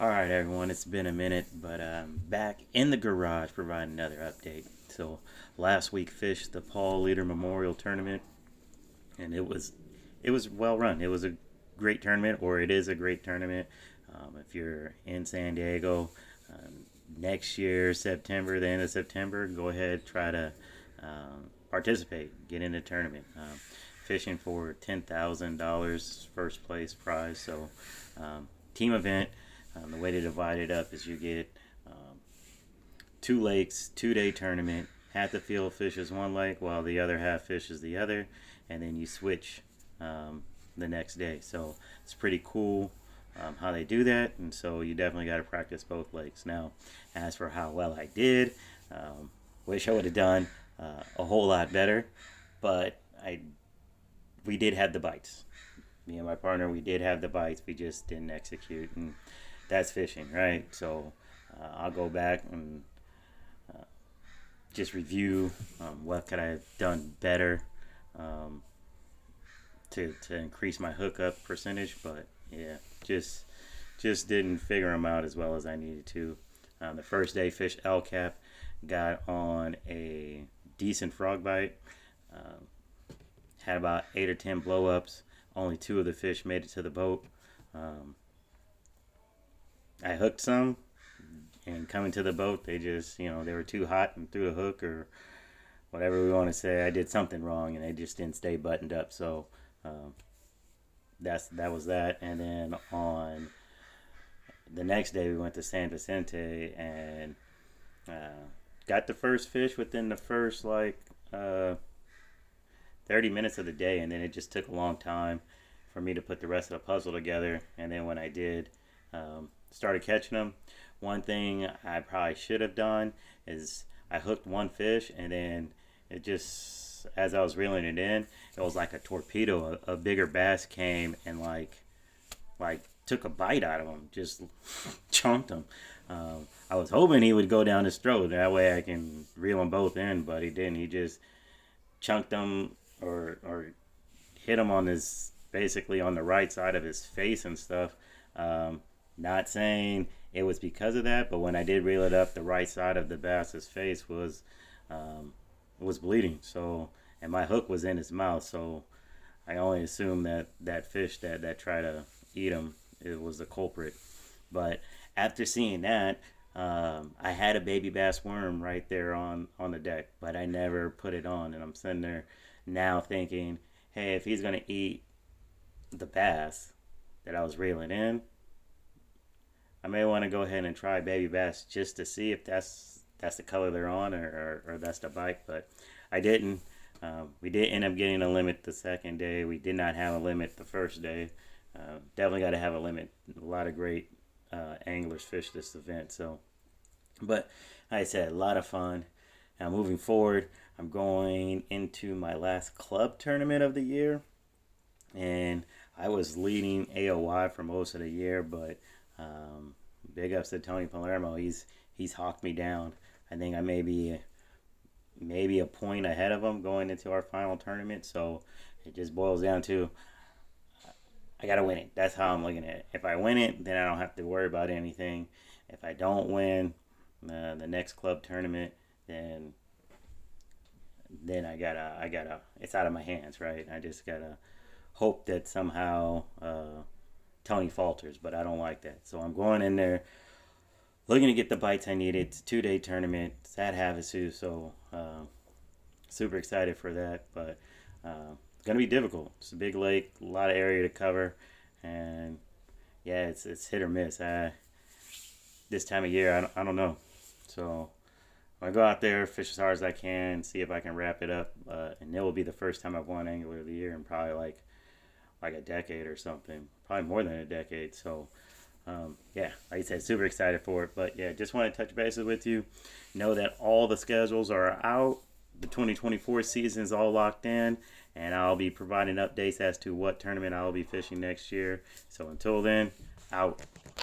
All right, everyone, it's been a minute, but I'm back in the garage providing another update. So, last week fished the Paul Leader Memorial Tournament, and it was well run. It was a great tournament, or it is a great tournament. If you're in San Diego next year, September, the end of September, go ahead try to participate, get in the tournament. Fishing for $10,000 first place prize. So, team event. The way to divide it up is you get two lakes, 2 day tournament. Half the field fishes one lake while the other half fishes the other, and then you switch the next day. So it's pretty cool how they do that, and so you definitely got to practice both lakes. Now, as for how well I did, wish I would have done a whole lot better, but we did have the bites. Me and my partner, we did have the bites. We just didn't execute, and that's fishing, right? So I'll go back and just review what could I have done better um, to increase my hookup percentage. But yeah, just didn't figure them out as well as I needed to. The first day, fished El Cap, got on a decent frog bite. Um, Had about 8 or 10 blow ups. Only two of the fish made it to the boat. Um, I hooked some, and coming to the boat, they just, they were too hot and threw the hook or whatever we want to say. I did something wrong, and they just didn't stay buttoned up. So um, that was that. And then on the next day, we went to San Vicente and got the first fish within the first 30 minutes of the day, and then it just took a long time for me to put the rest of the puzzle together. And then when I did, started catching them. One thing I probably should have done is I hooked one fish, and then it just, as I was reeling it in, it was like a torpedo. A bigger bass came and like took a bite out of him, just chunked him. I was hoping he would go down his throat. That way I can reel them both in, but he didn't. He just chunked them or hit him on his, basically on the right side of his face and stuff. Not saying it was because of that, but when I did reel it up, the right side of the bass's face was bleeding. So, and my hook was in his mouth, so I only assumed that fish that tried to eat him, it was the culprit. But after seeing that, I had a baby bass worm right there on the deck, but I never put it on, and I'm sitting there now thinking, hey, if he's gonna eat the bass that I was reeling in, I may want to go ahead and try baby bass just to see if that's the color they're on, or that's the bite. But I didn't. We did end up getting a limit the second day. We did not have a limit the first day. Definitely got to have a limit. A lot of great anglers fish this event. So, but like I said, a lot of fun. Now moving forward, I'm going into my last club tournament of the year, and I was leading AOY for most of the year, but big ups to Tony Palermo. He's hawked me down. I think I may be maybe a point ahead of him going into our final tournament. So it just boils down to I gotta win it. That's how I'm looking at it. If I win it, then I don't have to worry about anything. If I don't win the next club tournament, then I gotta. It's out of my hands, right? I just gotta hope that somehow Tony falters, but I don't like that. So I'm going in there looking to get the bites I needed. It's a 2 day tournament. It's at Havasu, so super excited for that. But it's gonna be difficult. It's a big lake, a lot of area to cover, and yeah, it's hit or miss. This time of year, I don't know. So I go out there, fish as hard as I can, see if I can wrap it up, and it will be the first time I've won Angler of the Year in probably like a decade or something, probably more than a decade. So, yeah, like I said, super excited for it. But yeah, just want to touch bases with you. Know that all the schedules are out. The 2024 season is all locked in, and I'll be providing updates as to what tournament I'll be fishing next year. So until then, out.